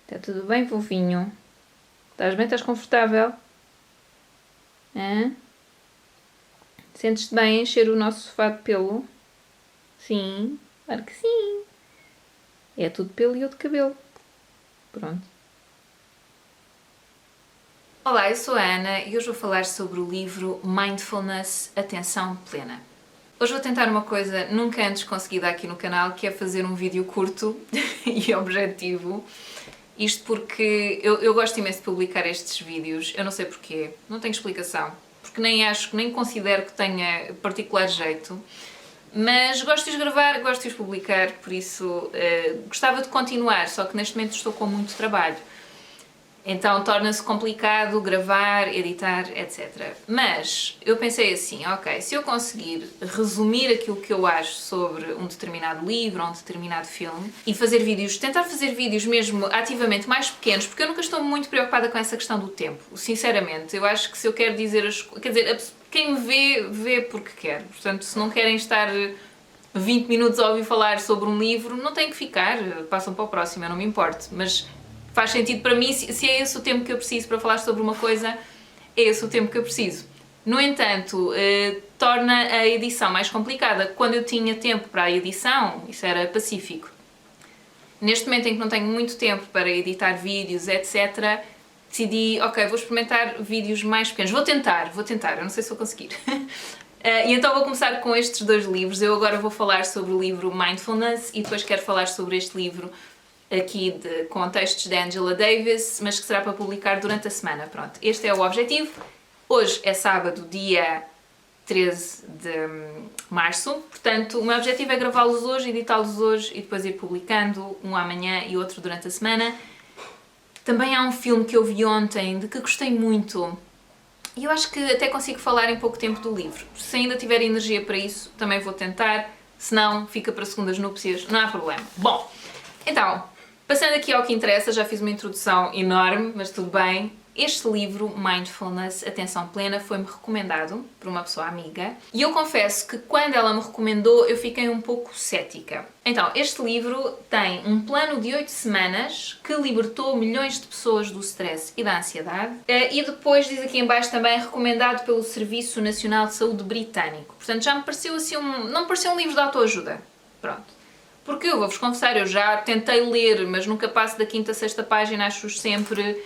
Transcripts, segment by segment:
Está tudo bem, fofinho? Estás bem? Estás confortável? Hã? Sentes-te bem a encher o nosso sofá de pelo? Sim, claro que sim. É tudo pelo e eu de cabelo. Pronto. Olá, eu sou a Ana e hoje vou falar sobre o livro Mindfulness, Atenção Plena. Hoje vou tentar uma coisa nunca antes conseguida aqui no canal, que é fazer um vídeo curto e objetivo. Isto porque eu gosto imenso de publicar estes vídeos, eu não sei porquê, não tenho explicação, porque nem considero que tenha particular jeito, mas gosto de os gravar, gosto de os publicar, por isso gostava de continuar, só que neste momento estou com muito trabalho. Então torna-se complicado gravar, editar, etc. Mas eu pensei assim, ok, se eu conseguir resumir aquilo que eu acho sobre um determinado livro ou um determinado filme e fazer vídeos, tentar fazer vídeos mesmo ativamente mais pequenos, porque eu nunca estou muito preocupada com essa questão do tempo, sinceramente. Eu acho que se eu quero dizer as coisas, quer dizer, quem me vê porque quer. Portanto, se não querem estar 20 minutos a ouvir falar sobre um livro, não tem que ficar, passam para o próximo, eu não me importo, mas faz sentido para mim, se é esse o tempo que eu preciso para falar sobre uma coisa, é esse o tempo que eu preciso. No entanto, torna a edição mais complicada. Quando eu tinha tempo para a edição, isso era pacífico. Neste momento em que não tenho muito tempo para editar vídeos, etc., decidi, ok, vou experimentar vídeos mais pequenos. Vou tentar, eu não sei se vou conseguir. E então vou começar com estes dois livros. Eu agora vou falar sobre o livro Mindfulness e depois quero falar sobre este livro aqui com textos de Angela Davis, mas que será para publicar durante a semana. Pronto, este é o objetivo. Hoje é sábado, dia 13 de março, portanto o meu objetivo é gravá-los hoje, editá-los hoje e depois ir publicando um amanhã e outro durante a semana. Também há um filme que eu vi ontem, de que gostei muito, e eu acho que até consigo falar em pouco tempo do livro. Se ainda tiver energia para isso, também vou tentar, se não, fica para segundas núpcias, não há problema. Bom, então, passando aqui ao que interessa, já fiz uma introdução enorme, mas tudo bem. Este livro, Mindfulness, Atenção Plena, foi-me recomendado por uma pessoa amiga e eu confesso que quando ela me recomendou eu fiquei um pouco cética. Então, este livro tem um plano de 8 semanas que libertou milhões de pessoas do stress e da ansiedade e depois diz aqui em baixo também recomendado pelo Serviço Nacional de Saúde Britânico. Portanto, já me pareceu assim não me pareceu um livro de autoajuda. Pronto. Porque eu vou-vos confessar, eu já tentei ler, mas nunca passo da quinta a sexta página, acho-os sempre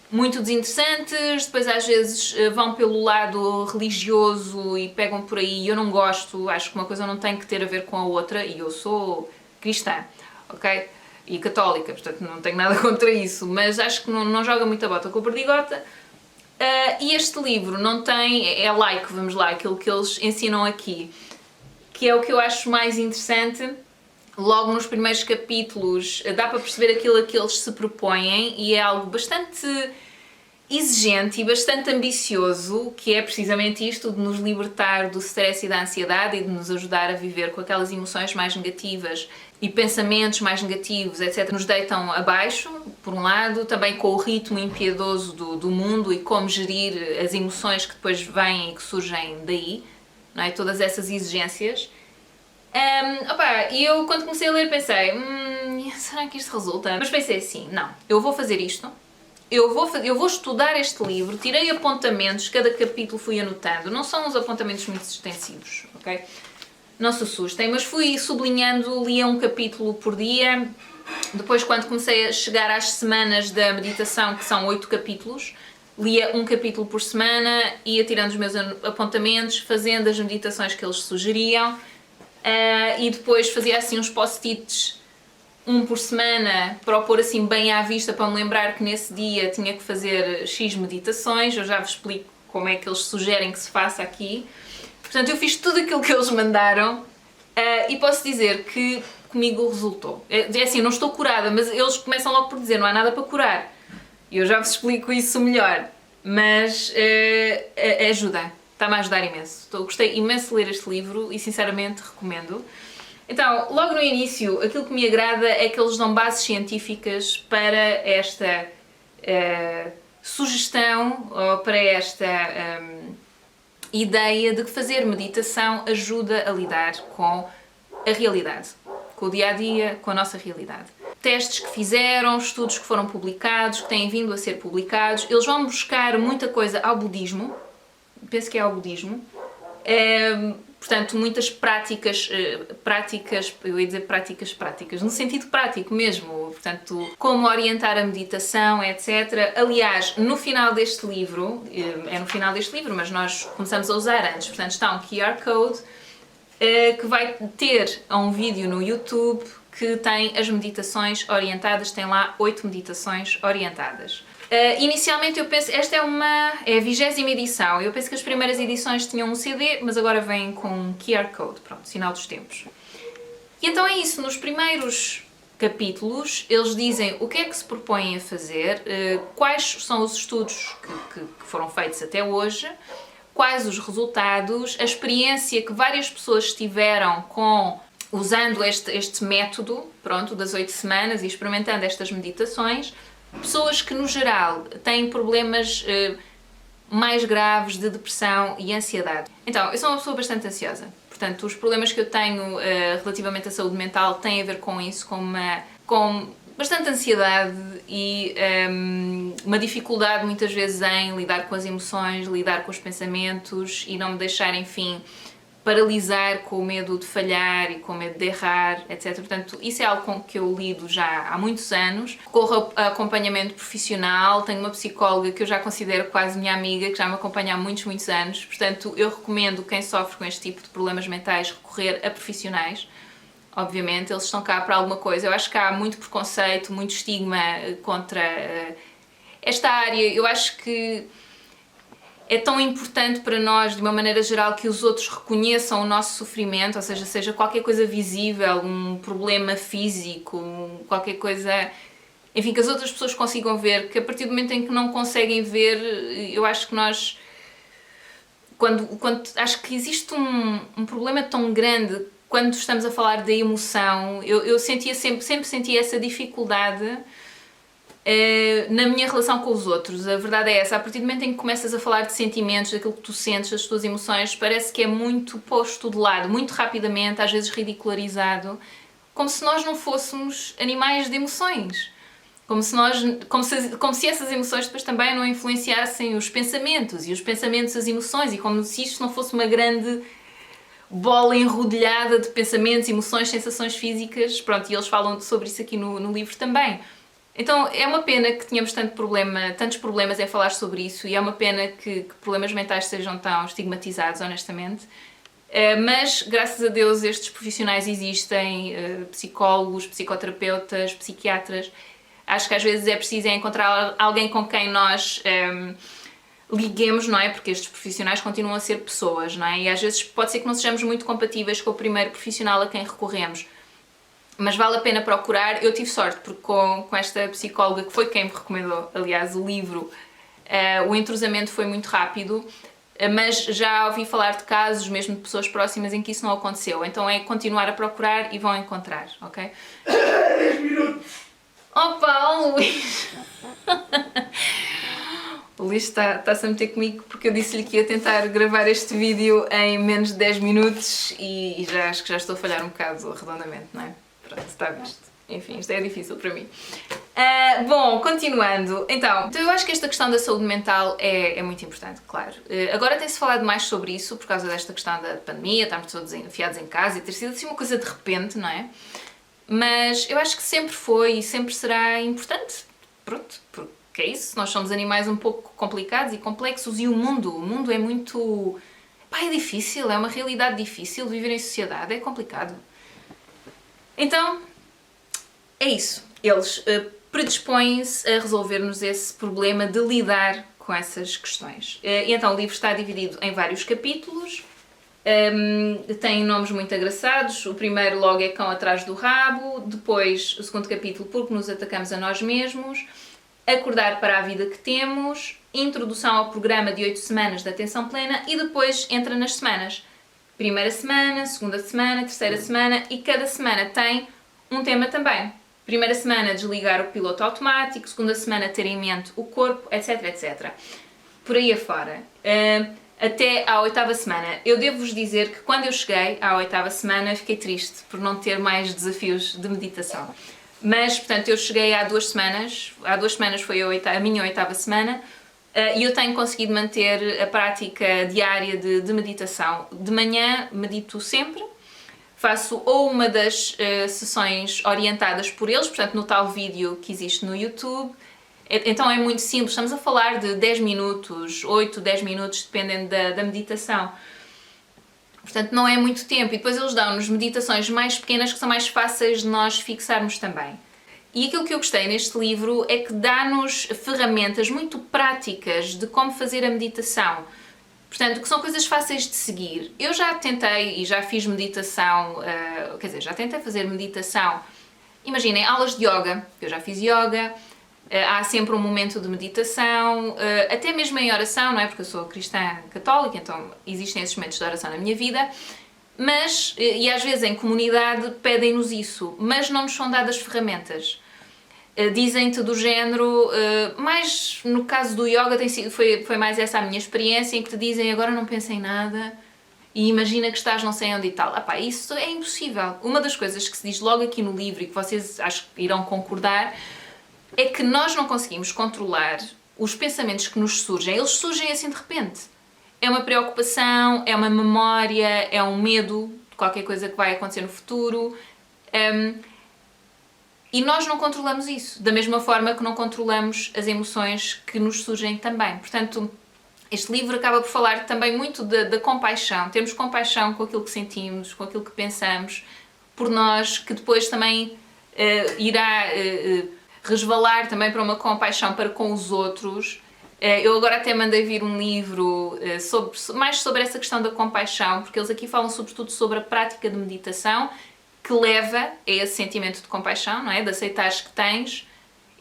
muito desinteressantes, depois às vezes vão pelo lado religioso e pegam por aí, e eu não gosto, acho que uma coisa não tem que ter a ver com a outra, e eu sou cristã, ok? E católica, portanto não tenho nada contra isso, mas acho que não joga muita bota com a perdigota. E este livro não tem, é like, vamos lá, aquilo que eles ensinam aqui, que é o que eu acho mais interessante. Logo nos primeiros capítulos dá para perceber aquilo a que eles se propõem e é algo bastante exigente e bastante ambicioso, que é precisamente isto de nos libertar do stress e da ansiedade e de nos ajudar a viver com aquelas emoções mais negativas e pensamentos mais negativos, etc. Nos deitam abaixo, por um lado, também com o ritmo impiedoso do mundo e como gerir as emoções que depois vêm e que surgem daí, não é? Todas essas exigências. E eu quando comecei a ler pensei, será que isto resulta? Mas pensei assim, não, eu vou fazer isto, eu vou estudar este livro, tirei apontamentos, cada capítulo fui anotando, não são uns apontamentos muito extensivos, ok? Não se assustem, mas fui sublinhando, lia um capítulo por dia, depois quando comecei a chegar às semanas da meditação, que são 8 capítulos, lia um capítulo por semana, ia tirando os meus apontamentos, fazendo as meditações que eles sugeriam, e depois fazia assim uns post-its, um por semana, para o pôr assim bem à vista, para me lembrar que nesse dia tinha que fazer X meditações. Eu já vos explico como é que eles sugerem que se faça aqui. Portanto, eu fiz tudo aquilo que eles mandaram e posso dizer que comigo resultou. É assim, não estou curada, mas eles começam logo por dizer, não há nada para curar. E eu já vos explico isso melhor, mas ajuda. Está-me a ajudar imenso. Gostei imenso de ler este livro e sinceramente recomendo. Então, logo no início, aquilo que me agrada é que eles dão bases científicas para esta sugestão ou para esta ideia de que fazer meditação ajuda a lidar com a realidade, com o dia-a-dia, com a nossa realidade. testes que fizeram, estudos que foram publicados, que têm vindo a ser publicados. Eles vão buscar muita coisa ao budismo, penso que é ao budismo. Portanto, muitas práticas, eu ia dizer práticas, no sentido prático mesmo, portanto, como orientar a meditação, etc. Aliás, no final deste livro, mas nós começamos a usar antes, portanto, está um QR Code que vai ter um vídeo no YouTube que tem as meditações orientadas, tem lá 8 meditações orientadas. Inicialmente eu penso, esta é a 20ª edição, eu penso que as primeiras edições tinham um CD, mas agora vêm com um QR Code, pronto, sinal dos tempos. E então é isso, nos primeiros capítulos eles dizem o que é que se propõem a fazer, quais são os estudos que foram feitos até hoje, quais os resultados, a experiência que várias pessoas tiveram usando este método, pronto, das 8 semanas e experimentando estas meditações. Pessoas que, no geral, têm problemas mais graves de depressão e ansiedade. Então, eu sou uma pessoa bastante ansiosa. Portanto, os problemas que eu tenho relativamente à saúde mental têm a ver com isso, com bastante ansiedade e uma dificuldade, muitas vezes, em lidar com as emoções, lidar com os pensamentos e não me deixar, enfim, paralisar com o medo de falhar e com o medo de errar, etc. Portanto, isso é algo com que eu lido já há muitos anos. Corro acompanhamento profissional, tenho uma psicóloga que eu já considero quase minha amiga, que já me acompanha há muitos, muitos anos. Portanto, eu recomendo quem sofre com este tipo de problemas mentais recorrer a profissionais. Obviamente, eles estão cá para alguma coisa. Eu acho que há muito preconceito, muito estigma contra esta área. Eu acho que é tão importante para nós, de uma maneira geral, que os outros reconheçam o nosso sofrimento, ou seja qualquer coisa visível, um problema físico, qualquer coisa, enfim, que as outras pessoas consigam ver, que a partir do momento em que não conseguem ver, eu acho que nós, acho que existe um problema tão grande quando estamos a falar da emoção. Eu sentia sempre senti essa dificuldade na minha relação com os outros. A verdade é essa, a partir do momento em que começas a falar de sentimentos, daquilo que tu sentes, das tuas emoções, parece que é muito posto de lado, muito rapidamente, às vezes ridicularizado, como se nós não fôssemos animais de emoções. Como se essas emoções depois também não influenciassem os pensamentos, e os pensamentos as emoções, e como se isto não fosse uma grande bola enrodilhada de pensamentos, emoções, sensações físicas. Pronto, e eles falam sobre isso aqui no livro também. Então é uma pena que tenhamos tantos problemas em falar sobre isso, e é uma pena que problemas mentais sejam tão estigmatizados, honestamente. Mas, graças a Deus, estes profissionais existem, psicólogos, psicoterapeutas, psiquiatras. Acho que às vezes é preciso encontrar alguém com quem nós liguemos, não é? Porque estes profissionais continuam a ser pessoas, não é? E às vezes pode ser que não sejamos muito compatíveis com o primeiro profissional a quem recorremos. Mas vale a pena procurar. Eu tive sorte, porque com esta psicóloga, que foi quem me recomendou, aliás, o livro, o entrosamento foi muito rápido, mas já ouvi falar de casos, mesmo de pessoas próximas, em que isso não aconteceu. Então é continuar a procurar e vão encontrar, ok? 10 minutos! Opa, o Luís! O Luís está-se a meter comigo porque eu disse-lhe que ia tentar gravar este vídeo em menos de 10 minutos e acho que já estou a falhar um bocado redondamente, não é? Pronto, está visto. Enfim, isto é difícil para mim. Bom, continuando. Então, eu acho que esta questão da saúde mental é muito importante, claro. Agora tem-se falado mais sobre isso por causa desta questão da pandemia, estarmos todos enfiados em casa e ter sido assim uma coisa de repente, não é? Mas eu acho que sempre foi e sempre será importante. Pronto, porque é isso. Nós somos animais um pouco complicados e complexos, e o mundo é muito... Pá, é difícil, é uma realidade difícil. Viver em sociedade é complicado. Então, é isso. Eles predispõem-se a resolver-nos esse problema de lidar com essas questões. E então o livro está dividido em vários capítulos, tem nomes muito engraçados. O primeiro logo é Cão Atrás do Rabo, depois o segundo capítulo Porque nos atacamos a nós mesmos, Acordar para a vida que temos, Introdução ao programa de 8 semanas de atenção plena, e depois entra nas semanas. Primeira semana, segunda semana, terceira semana, e cada semana tem um tema também. Primeira semana, desligar o piloto automático, segunda semana, ter em mente o corpo, etc, etc. Por aí afora. Até à 8ª semana. Eu devo-vos dizer que quando eu cheguei à 8ª semana fiquei triste por não ter mais desafios de meditação. Mas, portanto, eu cheguei há 2 semanas foi a minha 8ª semana, e eu tenho conseguido manter a prática diária de meditação. De manhã medito sempre, faço ou uma das sessões orientadas por eles, portanto no tal vídeo que existe no YouTube. Então é muito simples, estamos a falar de 10 minutos, 8, 10 minutos, dependendo da meditação. Portanto, não é muito tempo. E depois eles dão-nos meditações mais pequenas que são mais fáceis de nós fixarmos também. E aquilo que eu gostei neste livro é que dá-nos ferramentas muito práticas de como fazer a meditação. Portanto, que são coisas fáceis de seguir. Eu já tentei e já fiz meditação, já tentei fazer meditação. Imaginem, aulas de yoga. Eu já fiz yoga. Há sempre um momento de meditação, até mesmo em oração, não é? Porque eu sou cristã católica, então existem esses momentos de oração na minha vida, mas, e às vezes em comunidade pedem-nos isso, mas não nos são dadas ferramentas. Dizem-te do género, mais no caso do yoga foi mais essa a minha experiência, em que te dizem agora não pensa em nada e imagina que estás não sei onde e tal. Isso é impossível. Uma das coisas que se diz logo aqui no livro e que vocês acho que irão concordar é que nós não conseguimos controlar os pensamentos que nos surgem. Eles surgem assim de repente. É uma preocupação, é uma memória, é um medo de qualquer coisa que vai acontecer no futuro. E nós não controlamos isso, da mesma forma que não controlamos as emoções que nos surgem também. Portanto, este livro acaba por falar também muito da compaixão. Termos compaixão com aquilo que sentimos, com aquilo que pensamos, por nós, que depois também irá resvalar também para uma compaixão para com os outros. Eu agora até mandei vir um livro mais sobre essa questão da compaixão, porque eles aqui falam sobretudo sobre a prática de meditação que leva a esse sentimento de compaixão, não é? De aceitares que tens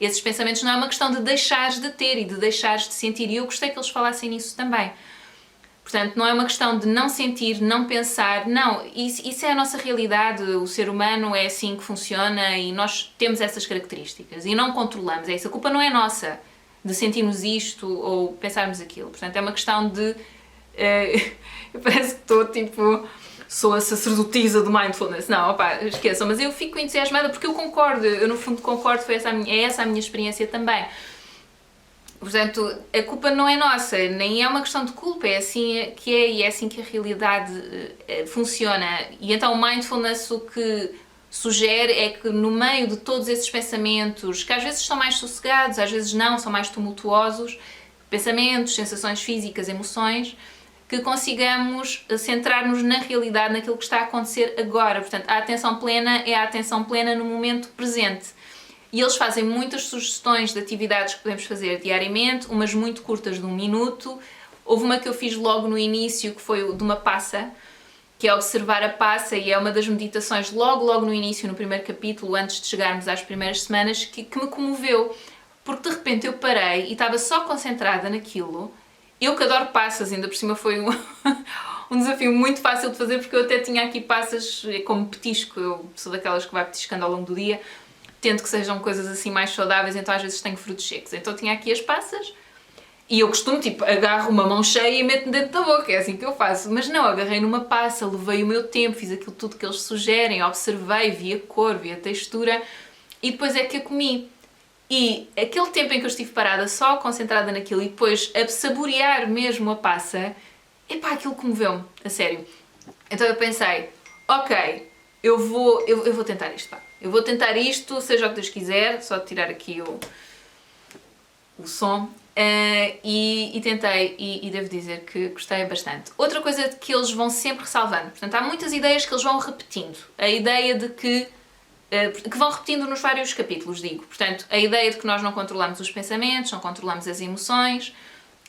esses pensamentos. Não é uma questão de deixares de ter e de deixares de sentir, e eu gostei que eles falassem nisso também. Portanto, não é uma questão de não sentir, não pensar, não, isso é a nossa realidade, o ser humano é assim que funciona e nós temos essas características e não controlamos, é isso, a culpa não é nossa de sentirmos isto ou pensarmos aquilo. Portanto, é uma questão de... parece que estou sou a sacerdotisa do mindfulness. Não, esqueçam, mas eu fico entusiasmada porque eu concordo, eu no fundo concordo, é essa a minha experiência também. Portanto, a culpa não é nossa, nem é uma questão de culpa, é assim que é e é assim que a realidade funciona. E então o mindfulness o que sugere é que no meio de todos esses pensamentos, que às vezes são mais sossegados, às vezes não, são mais tumultuosos, pensamentos, sensações físicas, emoções, que consigamos centrar-nos na realidade, naquilo que está a acontecer agora. Portanto, a atenção plena é a atenção plena no momento presente. E eles fazem muitas sugestões de atividades que podemos fazer diariamente, umas muito curtas de 1 minuto. Houve uma que eu fiz logo no início, que foi de uma passa, que é observar a passa, e é uma das meditações logo no início, no primeiro capítulo, antes de chegarmos às primeiras semanas, que me comoveu. Porque de repente eu parei e estava só concentrada naquilo. Eu que adoro passas, ainda por cima foi um desafio muito fácil de fazer, porque eu até tinha aqui passas como petisco, eu sou daquelas que vai petiscando ao longo do dia, tento que sejam coisas assim mais saudáveis, então às vezes tenho frutos secos. Então tinha aqui as passas e eu costumo, agarro uma mão cheia e meto-me dentro da boca, é assim que eu faço. Mas não, agarrei numa passa, levei o meu tempo, fiz aquilo tudo que eles sugerem, observei, vi a cor, vi a textura e depois é que a comi. E aquele tempo em que eu estive parada só concentrada naquilo e depois a saborear mesmo a passa, aquilo comoveu-me, a sério. Então eu pensei, ok, eu vou tentar isto, Eu vou tentar isto, seja o que Deus quiser, só tirar aqui o som. E tentei, e devo dizer que gostei bastante. Outra coisa que eles vão sempre ressalvando, portanto há muitas ideias que eles vão repetindo. A ideia de que vão repetindo nos vários capítulos, digo. Portanto, a ideia de que nós não controlamos os pensamentos, não controlamos as emoções,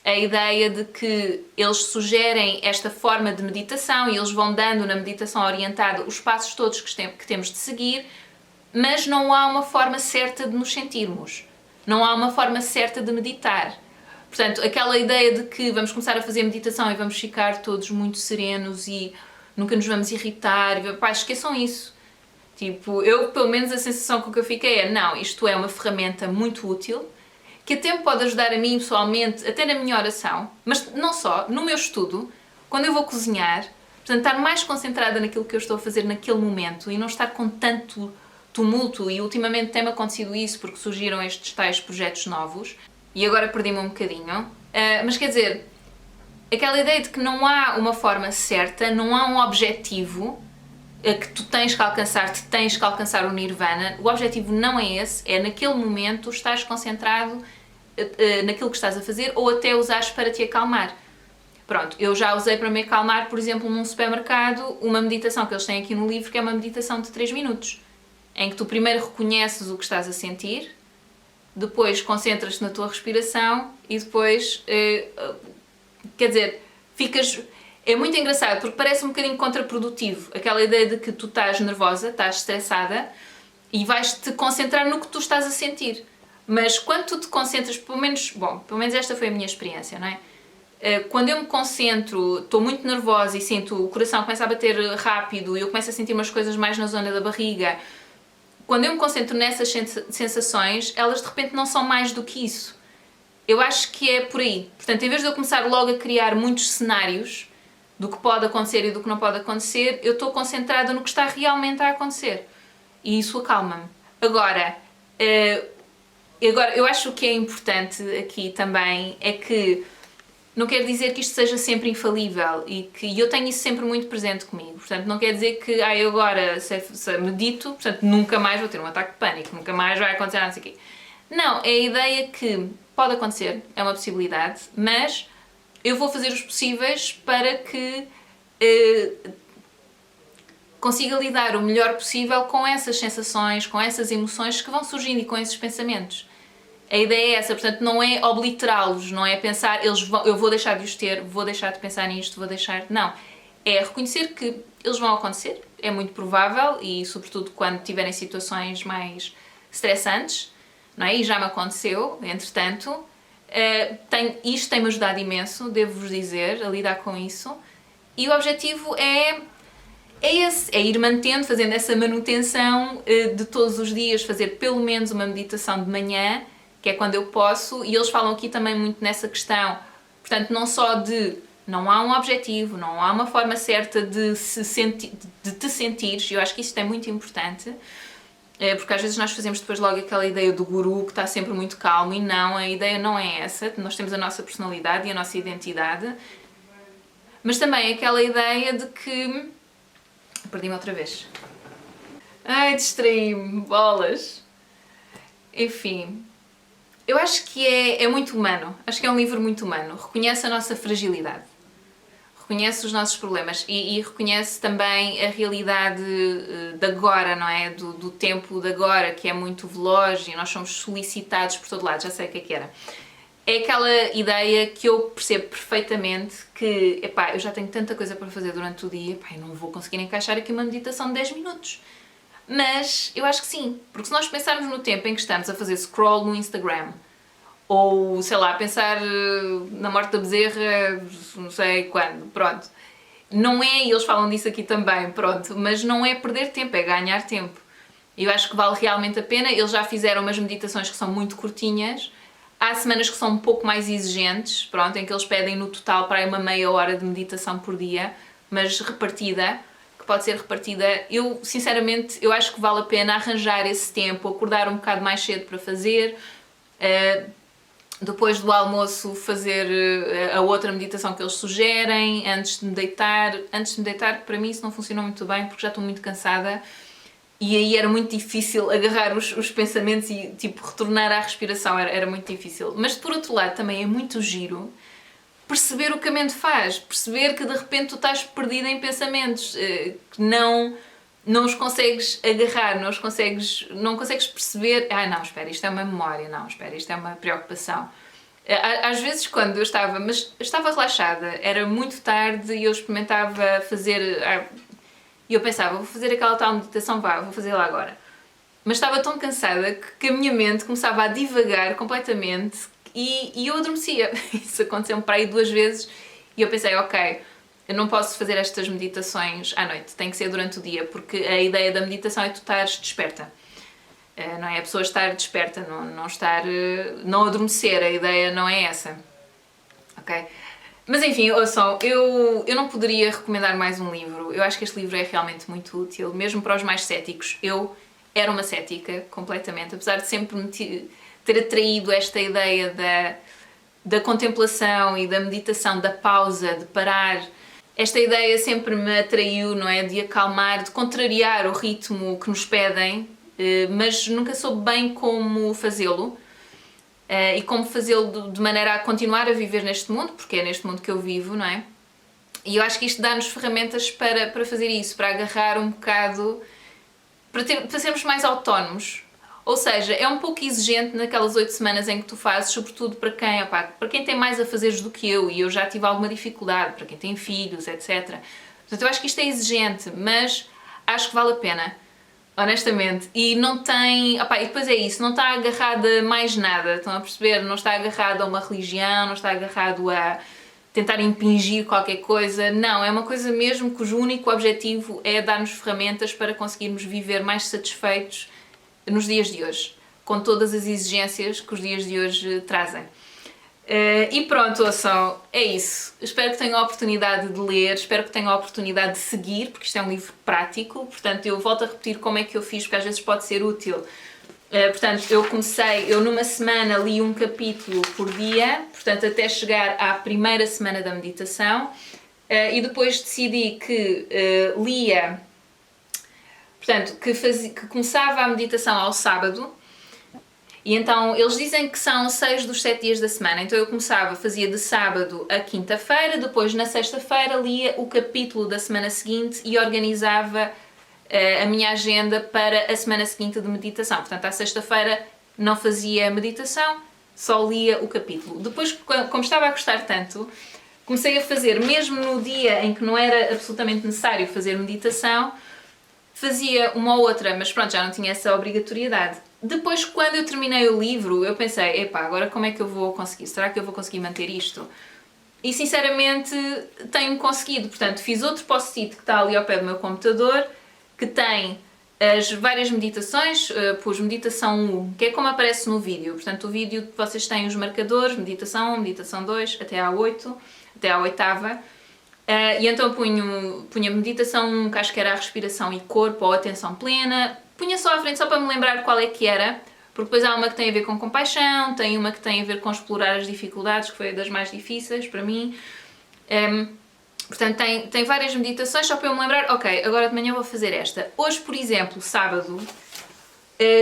a ideia de que eles sugerem esta forma de meditação e eles vão dando na meditação orientada os passos todos que temos de seguir, mas não há uma forma certa de nos sentirmos. Não há uma forma certa de meditar. Portanto, aquela ideia de que vamos começar a fazer meditação e vamos ficar todos muito serenos e nunca nos vamos irritar, esqueçam isso. Eu, pelo menos, a sensação com que eu fiquei é, não, isto é uma ferramenta muito útil, que até me pode ajudar a mim pessoalmente, até na minha oração, mas não só, no meu estudo, quando eu vou cozinhar, portanto, estar mais concentrada naquilo que eu estou a fazer naquele momento e não estar com tanto tumulto e ultimamente tem-me acontecido isso porque surgiram estes tais projetos novos e agora perdi-me um bocadinho. Mas quer dizer, aquela ideia de que não há uma forma certa, não há um objetivo que tu tens que alcançar, tens que alcançar o Nirvana. O objetivo não é esse, é naquele momento estás concentrado naquilo que estás a fazer ou até usares para te acalmar. Pronto, eu já usei para me acalmar, por exemplo, num supermercado, uma meditação que eles têm aqui no livro, que é uma meditação de 3 minutos, em que tu primeiro reconheces o que estás a sentir, depois concentras-te na tua respiração e depois, quer dizer, ficas... É muito engraçado porque parece um bocadinho contraprodutivo, aquela ideia de que tu estás nervosa, estás estressada e vais-te concentrar no que tu estás a sentir. Mas quando tu te concentras, pelo menos esta foi a minha experiência, não é? Quando eu me concentro, estou muito nervosa e sinto o coração começa a bater rápido e eu começo a sentir umas coisas mais na zona da barriga, quando eu me concentro nessas sensações, elas de repente não são mais do que isso. Eu acho que é por aí. Portanto, em vez de eu começar logo a criar muitos cenários do que pode acontecer e do que não pode acontecer, eu estou concentrada no que está realmente a acontecer. E isso acalma-me. Agora, eu acho que é importante aqui também é que não quer dizer que isto seja sempre infalível e que eu tenho isso sempre muito presente comigo. Portanto, não quer dizer que eu agora se medito, portanto, nunca mais vou ter um ataque de pânico, nunca mais vai acontecer nada assim aqui. Não, é a ideia que pode acontecer, é uma possibilidade, mas eu vou fazer os possíveis para que consiga lidar o melhor possível com essas sensações, com essas emoções que vão surgindo e com esses pensamentos. A ideia é essa, portanto, não é obliterá-los, não é pensar, eu vou deixar de os ter, vou deixar de pensar nisto, vou deixar... Não. É reconhecer que eles vão acontecer, é muito provável, e sobretudo quando tiverem situações mais estressantes, não é? E já me aconteceu, entretanto. Isto tem-me ajudado imenso, devo-vos dizer, a lidar com isso. E o objetivo é esse, é ir mantendo, fazendo essa manutenção de todos os dias, fazer pelo menos uma meditação de manhã, que é quando eu posso, e eles falam aqui também muito nessa questão, portanto, não só de não há um objetivo, não há uma forma certa de te sentires, e eu acho que isso é muito importante, porque às vezes nós fazemos depois logo aquela ideia do guru que está sempre muito calmo, e não, a ideia não é essa, nós temos a nossa personalidade e a nossa identidade, mas também aquela ideia de que... Perdi-me outra vez. Ai, distraí-me, bolas. Enfim, eu acho que é muito humano, acho que é um livro muito humano, reconhece a nossa fragilidade, reconhece os nossos problemas e reconhece também a realidade de agora, não é? Do tempo de agora, que é muito veloz e nós somos solicitados por todo lado, já sei o que era. É aquela ideia que eu percebo perfeitamente que, epá, eu já tenho tanta coisa para fazer durante o dia, epá, eu não vou conseguir encaixar aqui uma meditação de 10 minutos. Mas eu acho que sim, porque se nós pensarmos no tempo em que estamos a fazer scroll no Instagram, ou, sei lá, pensar na morte da bezerra, não sei quando, pronto. Não é, e eles falam disso aqui também, pronto, mas não é perder tempo, é ganhar tempo. Eu acho que vale realmente a pena, eles já fizeram umas meditações que são muito curtinhas, há semanas que são um pouco mais exigentes, pronto, em que eles pedem no total para aí uma meia hora de meditação por dia, mas repartida, que pode ser repartida. Eu, sinceramente, eu acho que vale a pena arranjar esse tempo, acordar um bocado mais cedo para fazer, depois do almoço fazer a outra meditação que eles sugerem, antes de me deitar. Antes de me deitar, para mim isso não funcionou muito bem porque já estou muito cansada e aí era muito difícil agarrar os pensamentos e tipo retornar à respiração, era muito difícil. Mas por outro lado também é muito giro perceber o que a mente faz, perceber que de repente tu estás perdida em pensamentos, que não os consegues agarrar, não consegues perceber, não, espera, isto é uma memória, não, espera, isto é uma preocupação. Às vezes quando eu estava relaxada, era muito tarde e eu experimentava fazer, e eu pensava, vou fazer aquela tal meditação, vou fazê-la agora. Mas estava tão cansada que a minha mente começava a divagar completamente e eu adormecia. Isso aconteceu-me para aí 2 vezes e eu pensei, ok, eu não posso fazer estas meditações à noite, tem que ser durante o dia, porque a ideia da meditação é tu estares desperta. Não é a pessoa estar desperta, não adormecer, a ideia não é essa. Ok? Mas enfim, ouçam, eu não poderia recomendar mais um livro. Eu acho que este livro é realmente muito útil, mesmo para os mais céticos. era uma cética, completamente, apesar de sempre me ter atraído esta ideia da contemplação e da meditação, da pausa, de parar. Esta ideia sempre me atraiu, não é? De acalmar, de contrariar o ritmo que nos pedem, mas nunca soube bem como fazê-lo e como fazê-lo de maneira a continuar a viver neste mundo, porque é neste mundo que eu vivo, não é? E eu acho que isto dá-nos ferramentas para fazer isso, para agarrar um bocado, para sermos mais autónomos. Ou seja, é um pouco exigente naquelas 8 semanas em que tu fazes, sobretudo para quem, para quem tem mais a fazeres do que eu, e eu já tive alguma dificuldade, para quem tem filhos, etc. Portanto, eu acho que isto é exigente, mas acho que vale a pena, honestamente. E não tem, e depois é isso, não está agarrado a mais nada, estão a perceber? Não está agarrado a uma religião, não está agarrado a tentar impingir qualquer coisa, não, é uma coisa mesmo cujo único objetivo é dar-nos ferramentas para conseguirmos viver mais satisfeitos nos dias de hoje, com todas as exigências que os dias de hoje trazem. E pronto, ouçam, é isso. Espero que tenham a oportunidade de ler, espero que tenham a oportunidade de seguir, porque isto é um livro prático, portanto eu volto a repetir como é que eu fiz, porque às vezes pode ser útil. Portanto, eu numa semana li um capítulo por dia, portanto até chegar à primeira semana da meditação, e depois decidi que lia, portanto, que começava a meditação ao sábado, e então eles dizem que são 6 dos 7 dias da semana, então eu fazia de sábado a quinta-feira, depois na sexta-feira lia o capítulo da semana seguinte e organizava a minha agenda para a semana seguinte de meditação. Portanto, à sexta-feira não fazia meditação, só lia o capítulo. Depois, como estava a gostar tanto, comecei a fazer, mesmo no dia em que não era absolutamente necessário fazer meditação, fazia uma ou outra, mas pronto, já não tinha essa obrigatoriedade. Depois, quando eu terminei o livro, eu pensei, agora como é que eu vou conseguir? Será que eu vou conseguir manter isto? E sinceramente tenho conseguido. Portanto, fiz outro post-it que está ali ao pé do meu computador, que tem as várias meditações, pus meditação 1, que é como aparece no vídeo. Portanto, o vídeo vocês têm os marcadores, meditação 1, meditação 2, até à 8, até à 8ª. E então punha meditação 1, que acho que era a respiração e corpo, ou atenção plena. Punha só à frente, só para me lembrar qual é que era, porque depois há uma que tem a ver com compaixão, tem uma que tem a ver com explorar as dificuldades, que foi a das mais difíceis para mim. Portanto, tem várias meditações, só para eu me lembrar, ok, agora de manhã vou fazer esta. Hoje, por exemplo, sábado,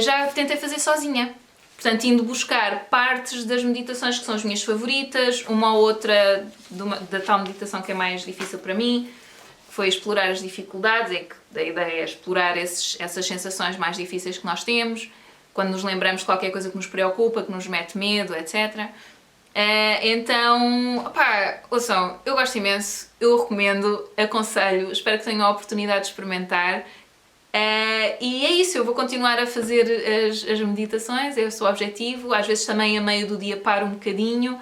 já tentei fazer sozinha. Portanto, indo buscar partes das meditações que são as minhas favoritas, uma ou outra da tal meditação que é mais difícil para mim, foi explorar as dificuldades, é que a ideia é explorar essas sensações mais difíceis que nós temos, quando nos lembramos de qualquer coisa que nos preocupa, que nos mete medo, etc. Então, ouçam, eu gosto imenso, eu recomendo, aconselho, espero que tenham a oportunidade de experimentar. E é isso, eu vou continuar a fazer as meditações, é o seu objetivo. Às vezes também a meio do dia paro um bocadinho,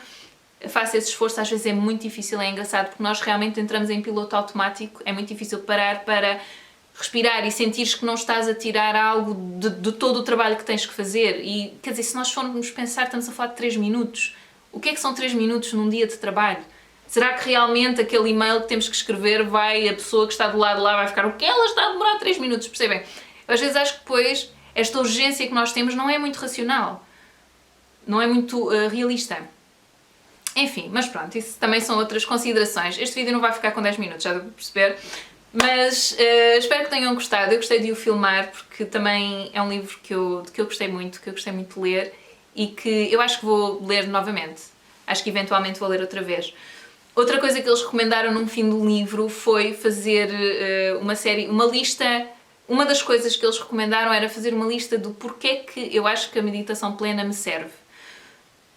faço esse esforço, às vezes é muito difícil, é engraçado, porque nós realmente entramos em piloto automático, é muito difícil parar para respirar e sentires que não estás a tirar algo de todo o trabalho que tens que fazer. E, quer dizer, se nós formos pensar, estamos a falar de 3 minutos. O que é que são 3 minutos num dia de trabalho? Será que realmente aquele e-mail que temos que escrever a pessoa que está do lado de lá vai ficar o que ela está a demorar 3 minutos, percebem? Eu às vezes acho que depois esta urgência que nós temos não é muito racional, não é muito realista. Enfim, mas pronto, isso também são outras considerações. Este vídeo não vai ficar com 10 minutos, já deu para perceber, mas espero que tenham gostado. Eu gostei de o filmar porque também é um livro que eu gostei muito, de ler e que eu acho que vou ler novamente. Acho que eventualmente vou ler outra vez. Outra coisa que eles recomendaram no fim do livro foi fazer uma lista. Uma das coisas que eles recomendaram era fazer uma lista do porquê que eu acho que a meditação plena me serve.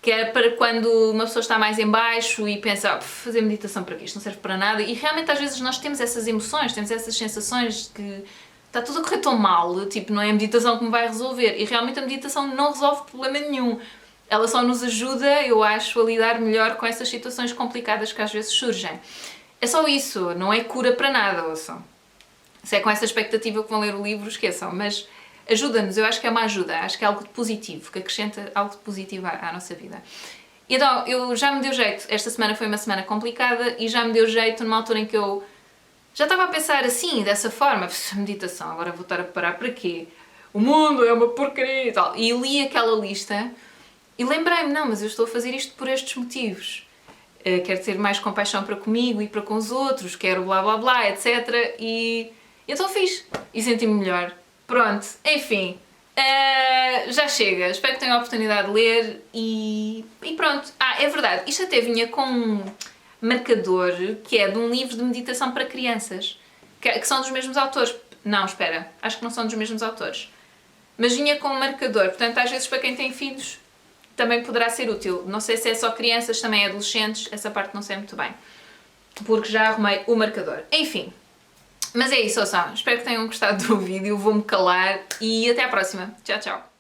Que é para quando uma pessoa está mais em baixo e pensa, fazer meditação para quê? Isto não serve para nada. E realmente às vezes nós temos essas emoções, temos essas sensações de que está tudo a correr tão mal, tipo, não é a meditação que me vai resolver. E realmente a meditação não resolve problema nenhum. Ela só nos ajuda, eu acho, a lidar melhor com essas situações complicadas que às vezes surgem. É só isso, não é cura para nada, ouçam. Se é com essa expectativa que vão ler o livro, esqueçam, mas ajuda-nos, eu acho que é uma ajuda, acho que é algo de positivo, que acrescenta algo de positivo à nossa vida. Então, já me deu jeito, esta semana foi uma semana complicada e já me deu jeito numa altura em que eu já estava a pensar assim, dessa forma, meditação, agora vou estar a parar para quê? o mundo é uma porcaria e tal. E li aquela lista e lembrei-me, não, mas eu estou a fazer isto por estes motivos. Quero ter mais compaixão para comigo e para com os outros, quero blá blá blá, etc. E então fiz. E senti-me melhor. Pronto, enfim. Já chega. Espero que tenham a oportunidade de ler e pronto. É verdade. Isto até vinha com um marcador que é de um livro de meditação para crianças. Que são dos mesmos autores. Não, espera. Acho que não são dos mesmos autores. Mas vinha com um marcador. Portanto, às vezes para quem tem filhos também poderá ser útil. Não sei se é só crianças, também é adolescentes. Essa parte não sei muito bem. Porque já arrumei o marcador. Enfim. Mas é isso, ouçam. Espero que tenham gostado do vídeo. Vou-me calar e até à próxima. Tchau, tchau.